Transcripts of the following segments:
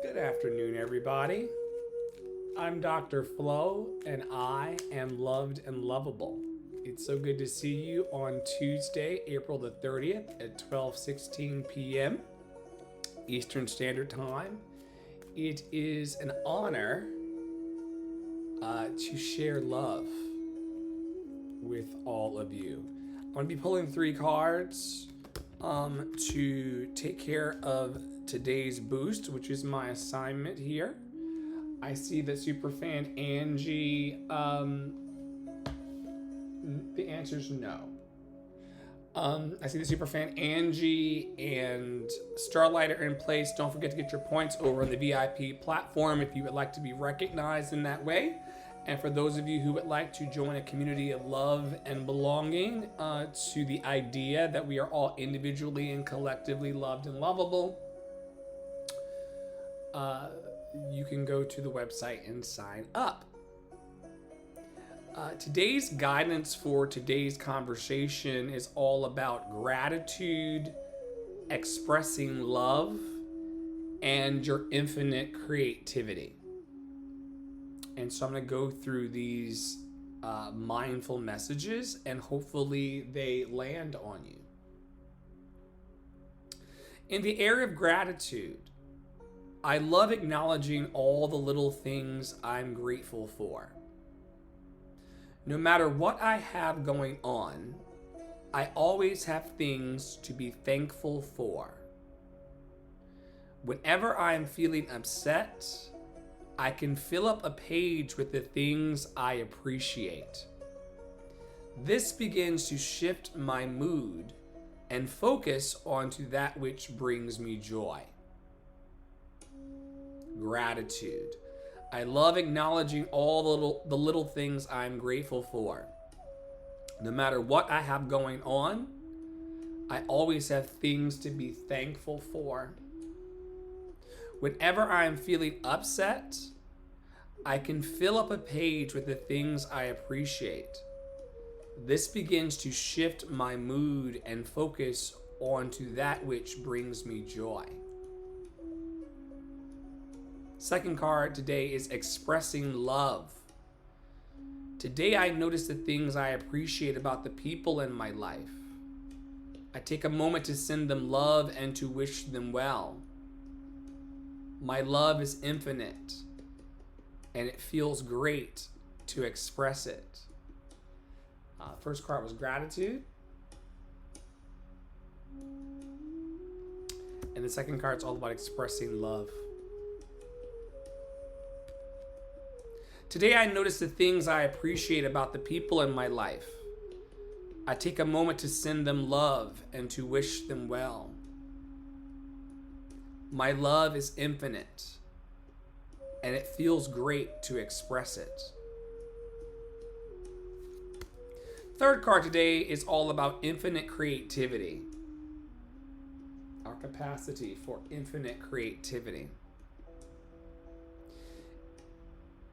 Good afternoon, everybody. I'm Dr. Flo, and I am loved and lovable. It's so good to see you on Tuesday, April the 30th at 12:16 p.m. Eastern Standard Time. It is an honor to share love with all of you. I'm going to be pulling 3 cards to take care of today's boost, which is my assignment here. I see that Superfan Angie, the answer is no. I see the Superfan Angie and Starlight are in place. Don't forget to get your points over on the VIP platform if you would like to be recognized in that way. And for those of you who would like to join a community of love and belonging to the idea that we are all individually and collectively loved and lovable, you can go to the website and sign up. Today's guidance for today's conversation is all about gratitude, expressing love, and your infinite creativity. And so I'm going to go through these mindful messages, and hopefully they land on you. In the area of gratitude, I love acknowledging all the little things I'm grateful for. No matter what I have going on, I always have things to be thankful for. Whenever I am feeling upset, I can fill up a page with the things I appreciate. This begins to shift my mood and focus onto that which brings me joy. Gratitude. I love acknowledging all the little things I'm grateful for. No matter what I have going on, I always have things to be thankful for. Whenever I am feeling upset, I can fill up a page with the things I appreciate. This begins to shift my mood and focus onto that which brings me joy. Second card today is expressing love. Today I notice the things I appreciate about the people in my life. I take a moment to send them love and to wish them well. My love is infinite, and it feels great to express it. First card was gratitude. And the second card is all about expressing love. Today I notice the things I appreciate about the people in my life. I take a moment to send them love and to wish them well. My love is infinite, and it feels great to express it. Third card today is all about infinite creativity. Our capacity for infinite creativity.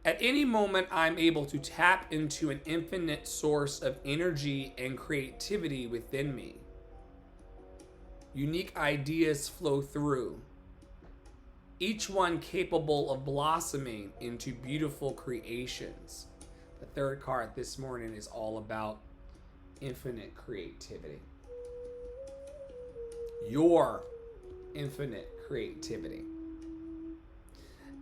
At any moment, I'm able to tap into an infinite source of energy and creativity within me. Unique ideas flow through, each one capable of blossoming into beautiful creations. The third card this morning is all about infinite creativity. Your infinite creativity.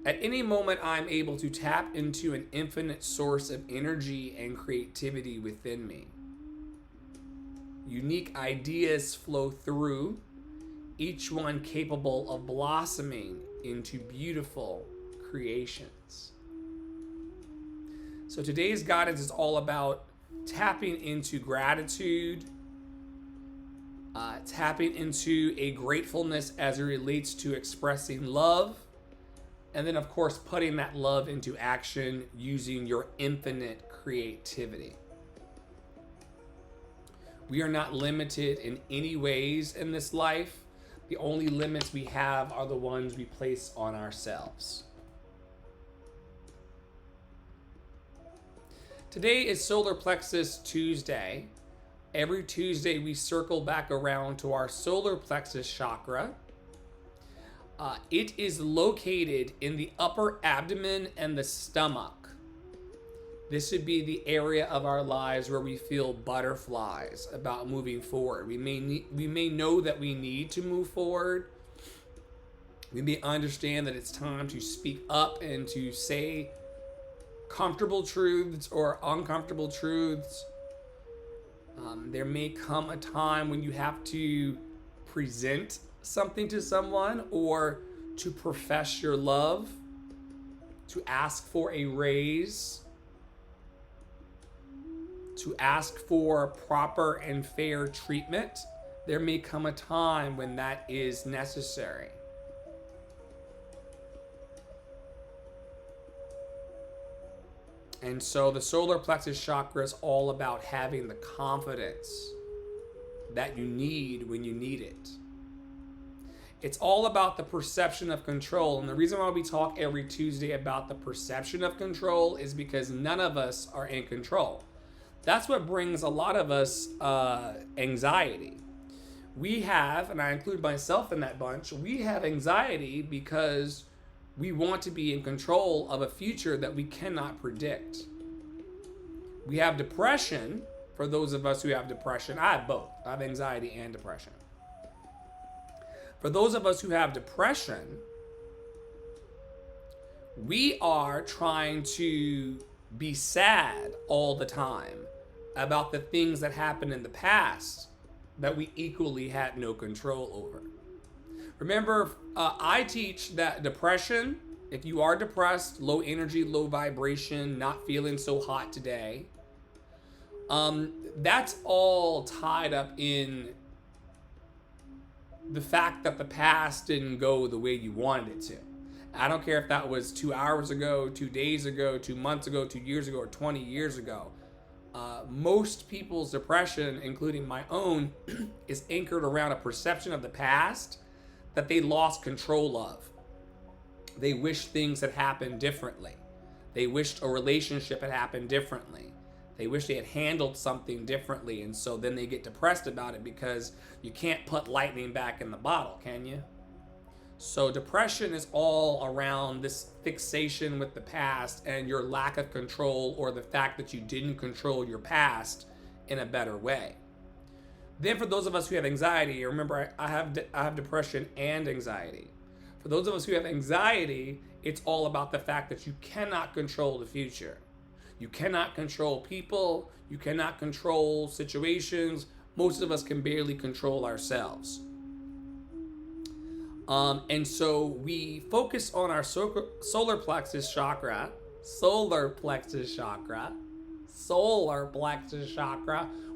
At any moment, I'm able to tap into an infinite source of energy and creativity within me. Unique ideas flow through, each one capable of blossoming into beautiful creations. So today's guidance is all about tapping into gratitude, tapping into a gratefulness as it relates to expressing love, and then, of course, putting that love into action using your infinite creativity. We are not limited in any ways in this life. The only limits we have are the ones we place on ourselves. Today is Solar Plexus Tuesday. Every Tuesday we circle back around to our solar plexus chakra. It is located in the upper abdomen and the stomach. This would be the area of our lives where we feel butterflies about moving forward. We may know that we need to move forward. We may understand that it's time to speak up and to say comfortable truths or uncomfortable truths. There may come a time when you have to present something to someone or to profess your love, to ask for a raise, to ask for proper and fair treatment. There may come a time when that is necessary. And so the solar plexus chakra is all about having the confidence that you need when you need it. It's all about the perception of control. And the reason why we talk every Tuesday about the perception of control is because none of us are in control. That's what brings a lot of us anxiety. We have, and I include myself in that bunch, we have anxiety because we want to be in control of a future that we cannot predict. We have depression. For those of us who have depression, I have both. I have anxiety and depression. For those of us who have depression, we are trying to be sad all the time about the things that happened in the past that we equally had no control over. Remember, I teach that depression, if you are depressed, low energy, low vibration, not feeling so hot today, that's all tied up in the fact that the past didn't go the way you wanted it to. I don't care if that was 2 hours ago, 2 days ago, 2 months ago, 2 years ago, or 20 years ago. Most people's depression, including my own, is anchored around a perception of the past that they lost control of. They wish things had happened differently. They wished a relationship had happened differently. They wish they had handled something differently, and so then they get depressed about it because you can't put lightning back in the bottle, can you? So depression is all around this fixation with the past and your lack of control, or the fact that you didn't control your past in a better way. Then for those of us who have anxiety, remember I have depression and anxiety. For those of us who have anxiety, it's all about the fact that you cannot control the future. You cannot control people. You cannot control situations. Most of us can barely control ourselves. And so we focus on our solar plexus chakra.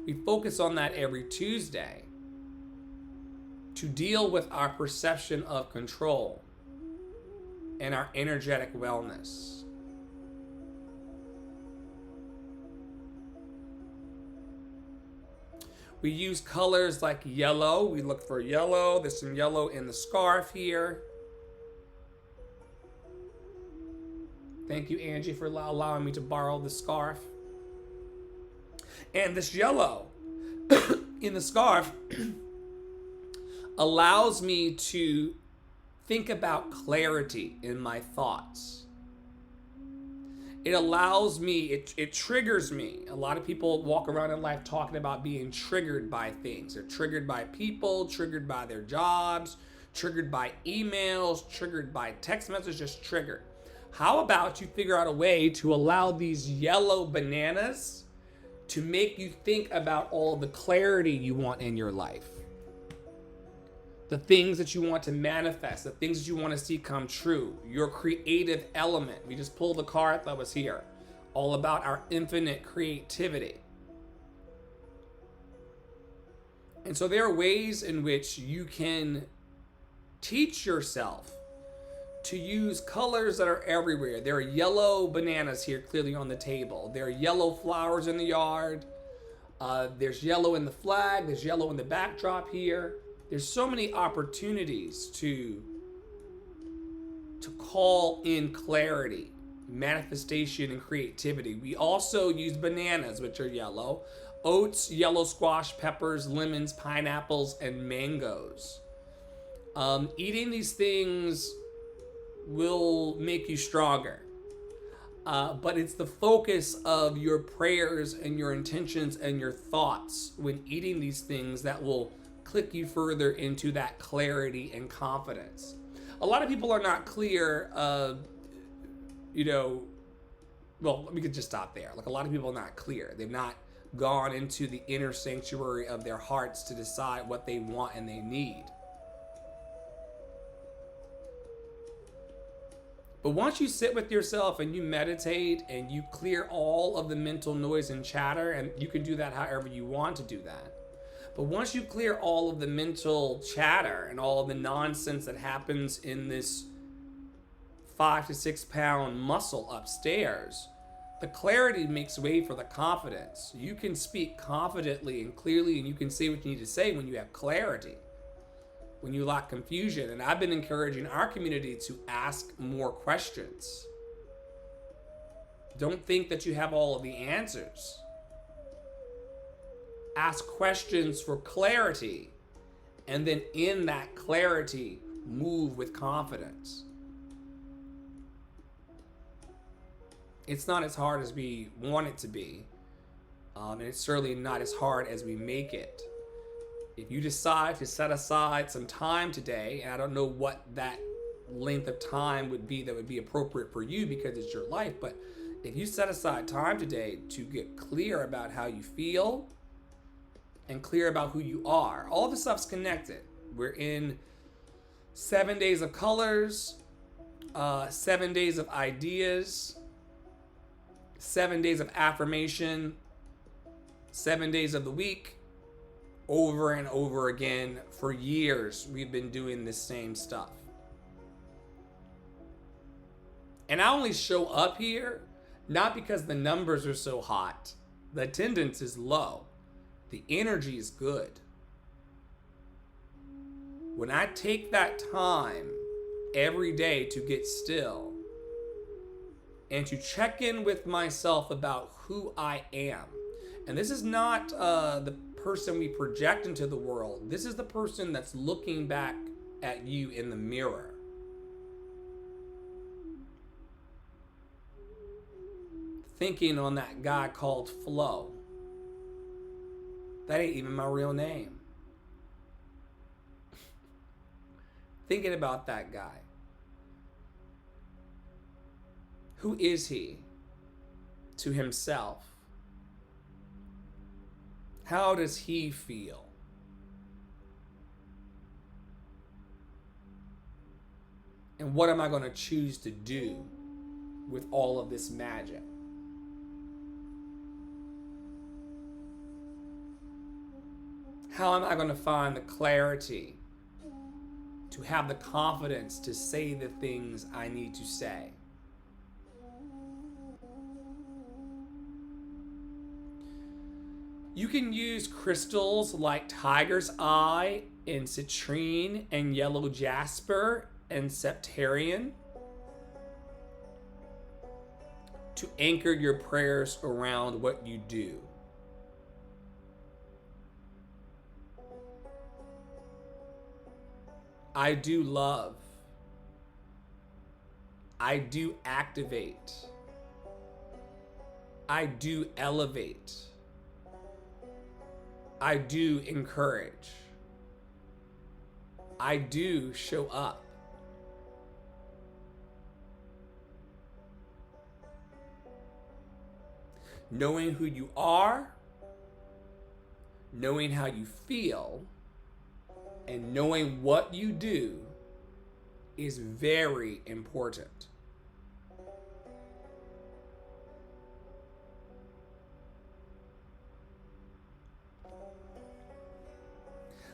We focus on that every Tuesday to deal with our perception of control and our energetic wellness. We use colors like yellow. We look for yellow. There's some yellow in the scarf here. Thank you, Angie, for allowing me to borrow the scarf. And this yellow in the scarf allows me to think about clarity in my thoughts. It allows me, it triggers me. A lot of people walk around in life talking about being triggered by things. They're triggered by people, triggered by their jobs, triggered by emails, triggered by text messages, just triggered. How about you figure out a way to allow these yellow bananas to make you think about all the clarity you want in your life? The things that you want to manifest, the things that you want to see come true, your creative element. We just pulled the card that was here, all about our infinite creativity. And so there are ways in which you can teach yourself to use colors that are everywhere. There are yellow bananas here clearly on the table. There are yellow flowers in the yard. There's yellow in the flag. There's yellow in the backdrop here. There's so many opportunities to call in clarity, manifestation, and creativity. We also use bananas, which are yellow, oats, yellow squash, peppers, lemons, pineapples, and mangoes. Eating these things will make you stronger. But it's the focus of your prayers and your intentions and your thoughts when eating these things that will click you further into that clarity and confidence. A lot of people are not clear, well, we could just stop there. Like, a lot of people are not clear. They've not gone into the inner sanctuary of their hearts to decide what they want and they need. But once you sit with yourself and you meditate and you clear all of the mental noise and chatter, and you can do that however you want to do that. But once you clear all of the mental chatter and all of the nonsense that happens in this 5 to 6 pound muscle upstairs, the clarity makes way for the confidence. You can speak confidently and clearly, and you can say what you need to say when you have clarity, when you lack confusion. And I've been encouraging our community to ask more questions. Don't think that you have all of the answers. Ask questions for clarity, and then in that clarity, move with confidence. It's not as hard as we want it to be, and it's certainly not as hard as we make it. If you decide to set aside some time today, and I don't know what that length of time would be that would be appropriate for you because it's your life, but if you set aside time today to get clear about how you feel and clear about who you are, all the stuff's connected. We're in 7 days of colors, 7 days of ideas, 7 days of affirmation, 7 days of the week, over and over again. For years, we've been doing this same stuff. And I only show up here not because the numbers are so hot. The attendance is low. The energy is good. When I take that time every day to get still and to check in with myself about who I am, and this is not the person we project into the world. This is the person that's looking back at you in the mirror. Thinking on that guy called Flo. That ain't even my real name. Thinking about that guy. Who is he to himself? How does he feel? And what am I going to choose to do with all of this magic? How am I going to find the clarity to have the confidence to say the things I need to say? You can use crystals like tiger's eye and citrine and yellow jasper and septarian to anchor your prayers around what you do. I do love. I do activate. I do elevate. I do encourage. I do show up. Knowing who you are, knowing how you feel, and knowing what you do is very important.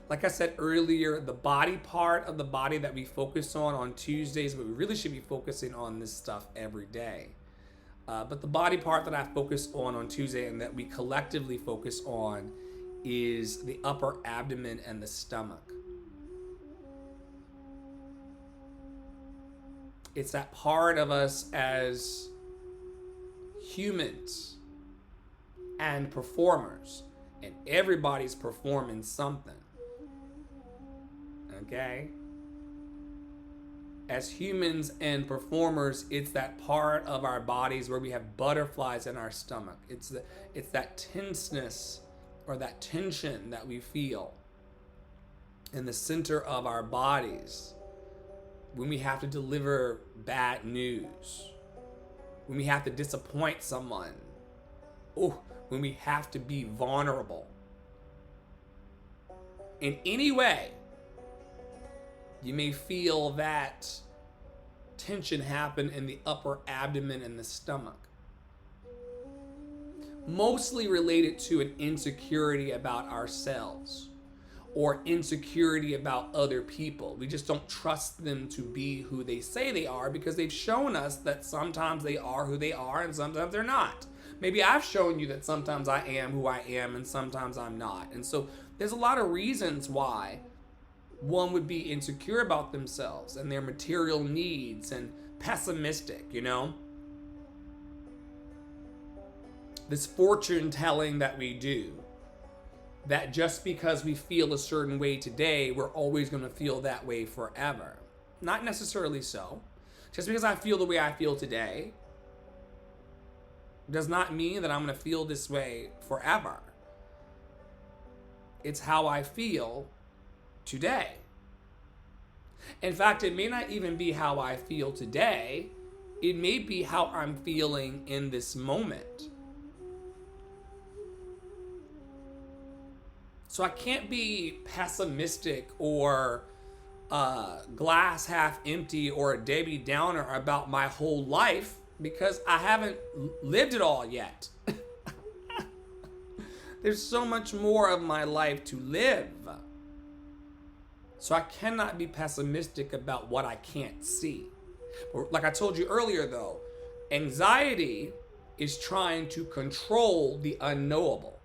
Like I said earlier, the body part of the body that we focus on Tuesdays, but we really should be focusing on this stuff every day. But the body part that I focus on Tuesday and that we collectively focus on is the upper abdomen and the stomach. It's that part of us as humans and performers, and everybody's performing something. Okay? as humans and performers, it's that part of our bodies where we have butterflies in our stomach. It's that tenseness or that tension that we feel in the center of our bodies when we have to deliver bad news, when we have to disappoint someone, when we have to be vulnerable. In any way, you may feel that tension happen in the upper abdomen and the stomach. Mostly related to an insecurity about ourselves or insecurity about other people. We just don't trust them to be who they say they are because they've shown us that sometimes they are who they are and sometimes they're not. Maybe I've shown you that sometimes I am who I am and sometimes I'm not. And so there's a lot of reasons why one would be insecure about themselves and their material needs and pessimistic, This fortune telling that we do, that just because we feel a certain way today, we're always going to feel that way forever. Not necessarily so. Just because I feel the way I feel today does not mean that I'm going to feel this way forever. It's how I feel today. In fact, it may not even be how I feel today. It may be how I'm feeling in this moment. So I can't be pessimistic or glass half empty or a Debbie Downer about my whole life because I haven't lived it all yet. There's so much more of my life to live. So I cannot be pessimistic about what I can't see. Like I told you earlier though, anxiety is trying to control the unknowable.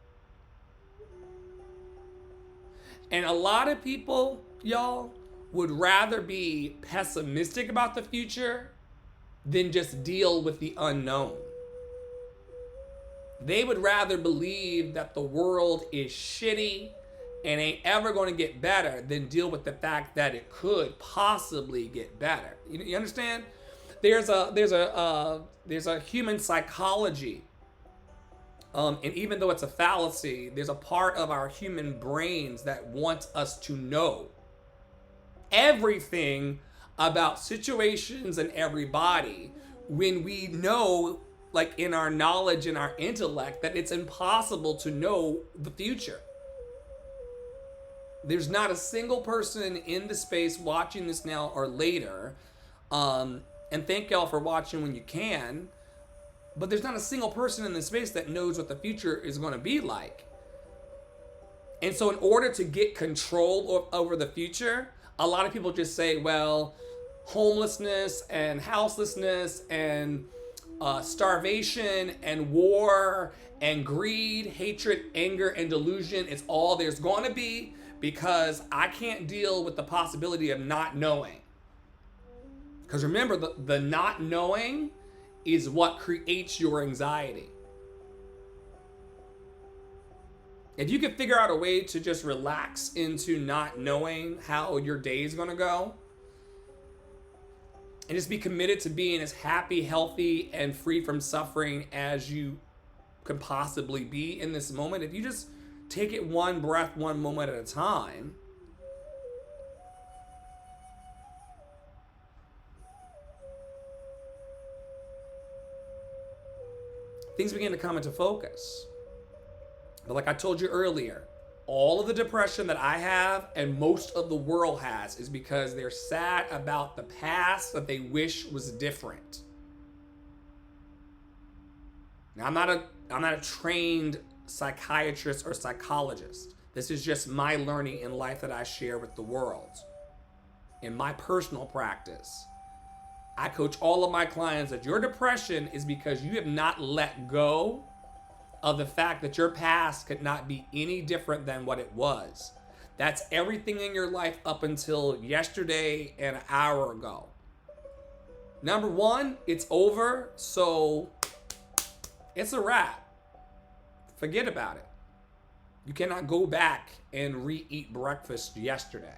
And a lot of people, y'all, would rather be pessimistic about the future than just deal with the unknown. They would rather believe that the world is shitty and ain't ever going to get better than deal with the fact that it could possibly get better. You understand? There's a human psychology. And even though it's a fallacy, there's a part of our human brains that wants us to know everything about situations and everybody when we know, like in our knowledge and our intellect, that it's impossible to know the future. There's not a single person in the space watching this now or later, and thank y'all for watching when you can, but there's not a single person in the space that knows what the future is going to be like. And so in order to get control over the future, a lot of people just say, well, homelessness and houselessness and starvation and war and greed, hatred, anger, and delusion, it's all there's going to be because I can't deal with the possibility of not knowing. Because remember, the not knowing is what creates your anxiety. If you could figure out a way to just relax into not knowing how your day is going to go and just be committed to being as happy, healthy, and free from suffering as you can possibly be in this moment, if you just take it one breath, one moment at a time, things begin to come into focus. But like I told you earlier, all of the depression that I have and most of the world has is because they're sad about the past that they wish was different. Now, I'm not a trained psychiatrist or psychologist. This is just my learning in life that I share with the world. In my personal practice, I coach all of my clients that your depression is because you have not let go of the fact that your past could not be any different than what it was. That's everything in your life up until yesterday and an hour ago. Number one, it's over, so it's a wrap. Forget about it. You cannot go back and re-eat breakfast yesterday.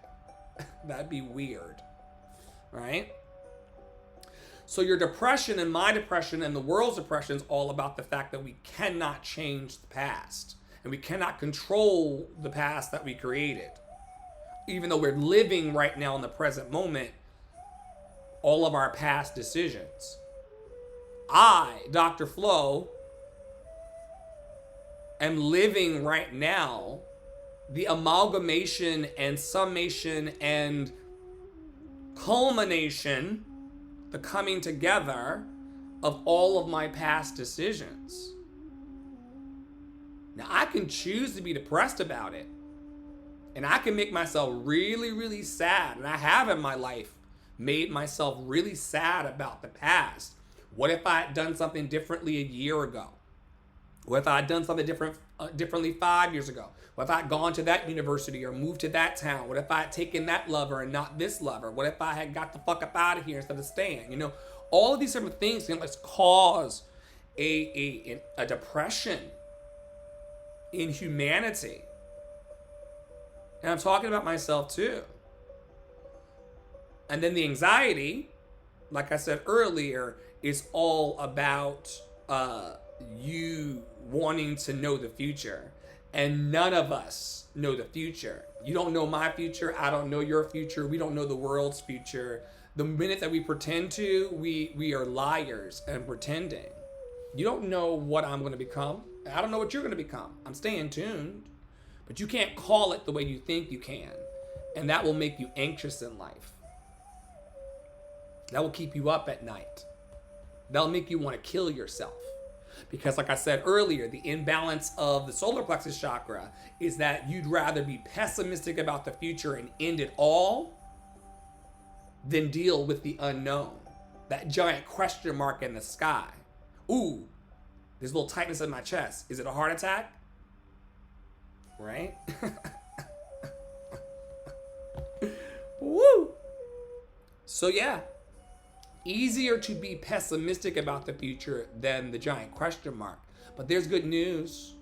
That'd be weird, right? So your depression and my depression and the world's depression is all about the fact that we cannot change the past. And we cannot control the past that we created. Even though we're living right now in the present moment, all of our past decisions. I, Dr. Flo, am living right now the amalgamation and summation and culmination, the coming together of all of my past decisions. Now, I can choose to be depressed about it. And I can make myself really, really sad. And I have in my life made myself really sad about the past. What if I had done something differently a year ago? What if I had done something differently 5 years ago? What if I had gone to that university or moved to that town? What if I had taken that lover and not this lover? What if I had got the fuck up out of here instead of staying? You know, all of these different things can cause a depression in humanity. And I'm talking about myself too. And then the anxiety, like I said earlier, is all about you wanting to know the future. And none of us know the future. You don't know my future. I don't know your future. We don't know the world's future. The minute that we pretend to, we are liars and pretending. You don't know what I'm going to become. I don't know what you're going to become. I'm staying tuned. But you can't call it the way you think you can. And that will make you anxious in life. That will keep you up at night. That'll make you want to kill yourself. Because like I said earlier, the imbalance of the solar plexus chakra is that you'd rather be pessimistic about the future and end it all than deal with the unknown. That giant question mark in the sky. Ooh, there's a little tightness in my chest. Is it a heart attack? Right? Woo! So yeah, easier to be pessimistic about the future than the giant question mark. But there's good news.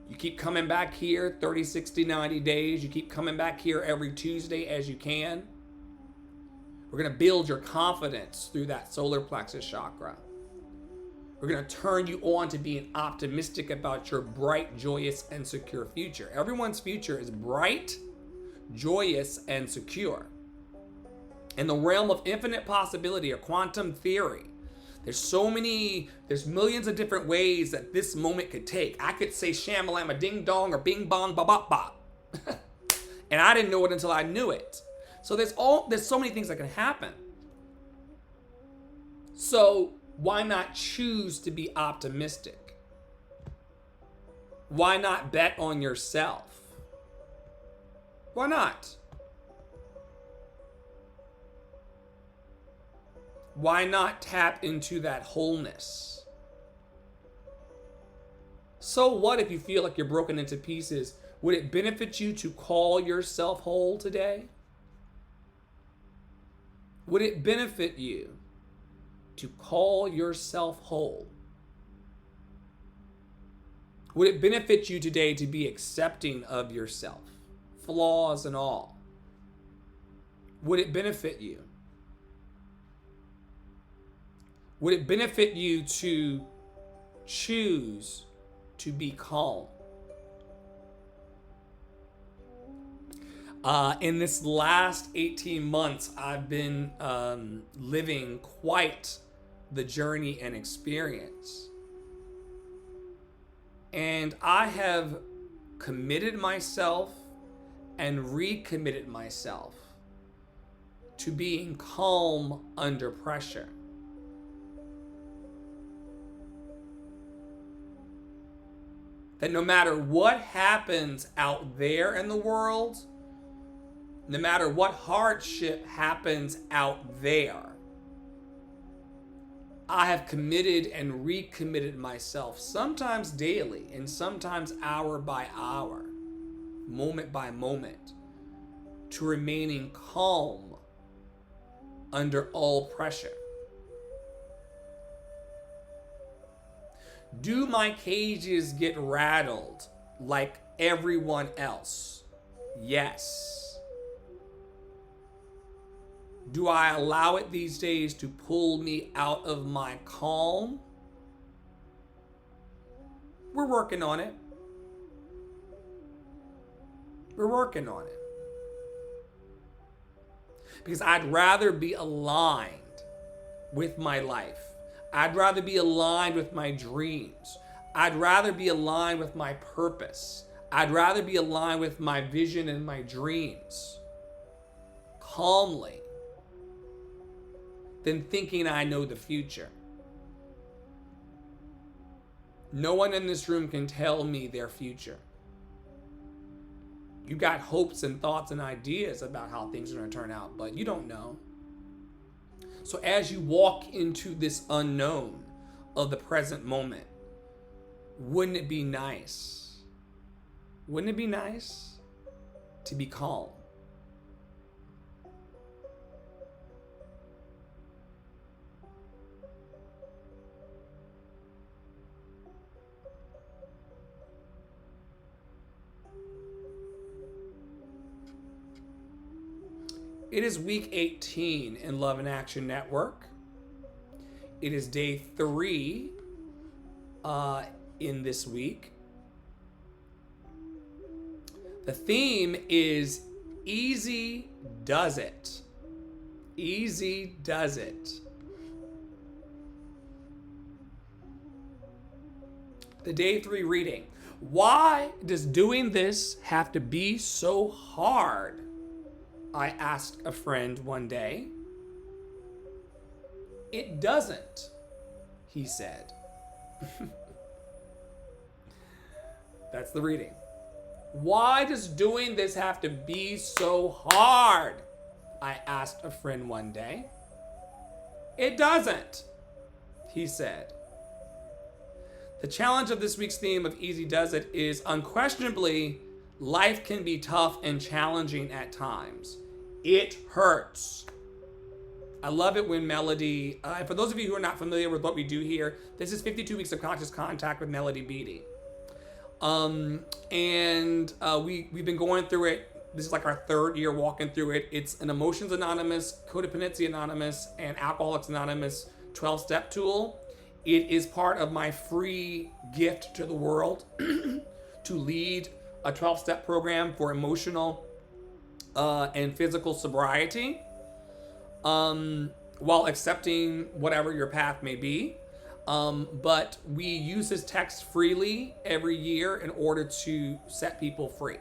You keep coming back here 30, 60, 90 days. You keep coming back here every Tuesday as you can. We're going to build your confidence through that solar plexus chakra. We're going to turn you on to being optimistic about your bright, joyous, and secure future. Everyone's future is bright, joyous, and secure. In the realm of infinite possibility or quantum theory, there's millions of different ways that this moment could take. I could say shamalama ding dong or bing bong ba bop bop. And I didn't know it until I knew it. So there's so many things that can happen. So why not choose to be optimistic? Why not bet on yourself? Why not? Why not tap into that wholeness? So what if you feel like you're broken into pieces? Would it benefit you to call yourself whole today? Would it benefit you to call yourself whole? Would it benefit you today to be accepting of yourself, flaws and all? Would it benefit you? Would it benefit you to choose to be calm? In this last 18 months, I've been living quite the journey and experience. And I have committed myself and recommitted myself to being calm under pressure. That no matter what happens out there in the world, no matter what hardship happens out there, I have committed and recommitted myself, sometimes daily and sometimes hour by hour, moment by moment, to remaining calm under all pressure. Do my cages get rattled like everyone else? Yes. Do I allow it these days to pull me out of my calm? We're working on it. We're working on it. Because I'd rather be aligned with my life. I'd rather be aligned with my dreams. I'd rather be aligned with my purpose. I'd rather be aligned with my vision and my dreams calmly than thinking I know the future. No one in this room can tell me their future. You got hopes and thoughts and ideas about how things are going to turn out, but you don't know. So as you walk into this unknown of the present moment, wouldn't it be nice? Wouldn't it be nice to be calm? It is week 18 in Love in Action Network. It is day 3 in this week. The theme is Easy Does It. Easy Does It. The day 3 reading. Why does doing this have to be so hard? I asked a friend one day. It doesn't, he said. That's the reading. Why does doing this have to be so hard? I asked a friend one day. It doesn't, he said. The challenge of this week's theme of Easy Does It is unquestionably life can be tough and challenging at times. It hurts. I love it when Melody, for those of you who are not familiar with what we do here, this is 52 weeks of conscious contact with Melody Beatty. We've been going through it. This is like our 3rd year walking through it. It's an Emotions Anonymous, Codependency Anonymous, and Alcoholics Anonymous 12-step tool. It is part of my free gift to the world to lead a 12-step program for emotional and physical sobriety, while accepting whatever your path may be. But we use this text freely every year in order to set people free.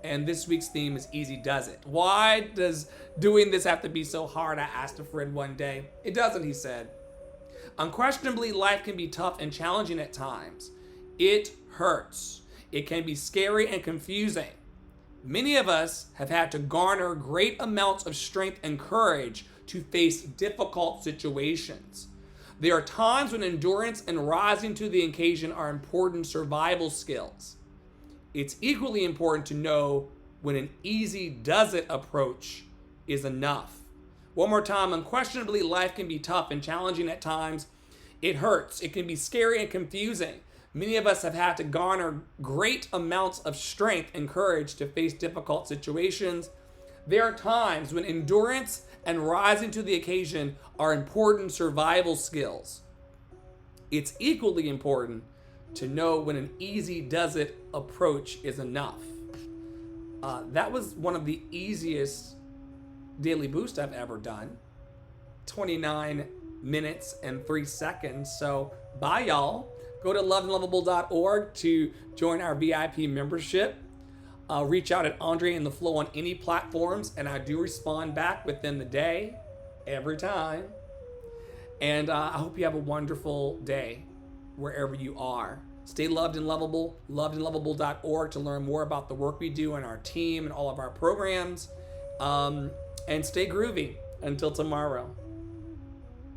And this week's theme is Easy Does It. Why does doing this have to be so hard? I asked a friend one day. It doesn't, he said. Unquestionably, life can be tough and challenging at times. It hurts. It can be scary and confusing. Many of us have had to garner great amounts of strength and courage to face difficult situations. There are times when endurance and rising to the occasion are important survival skills. It's equally important to know when an easy does it approach is enough. One more time, unquestionably, life can be tough and challenging at times. It hurts. It can be scary and confusing. Many of us have had to garner great amounts of strength and courage to face difficult situations. There are times when endurance and rising to the occasion are important survival skills. It's equally important to know when an easy does it approach is enough. That was one of the easiest daily boost I've ever done. 29 minutes and 3 seconds. So bye, y'all. Go to loveandlovable.org to join our VIP membership. Reach out at Andre and the Flow on any platforms, and I do respond back within the day, every time. And I hope you have a wonderful day wherever you are. Stay loved and lovable, loveandlovable.org to learn more about the work we do and our team and all of our programs. And stay groovy until tomorrow.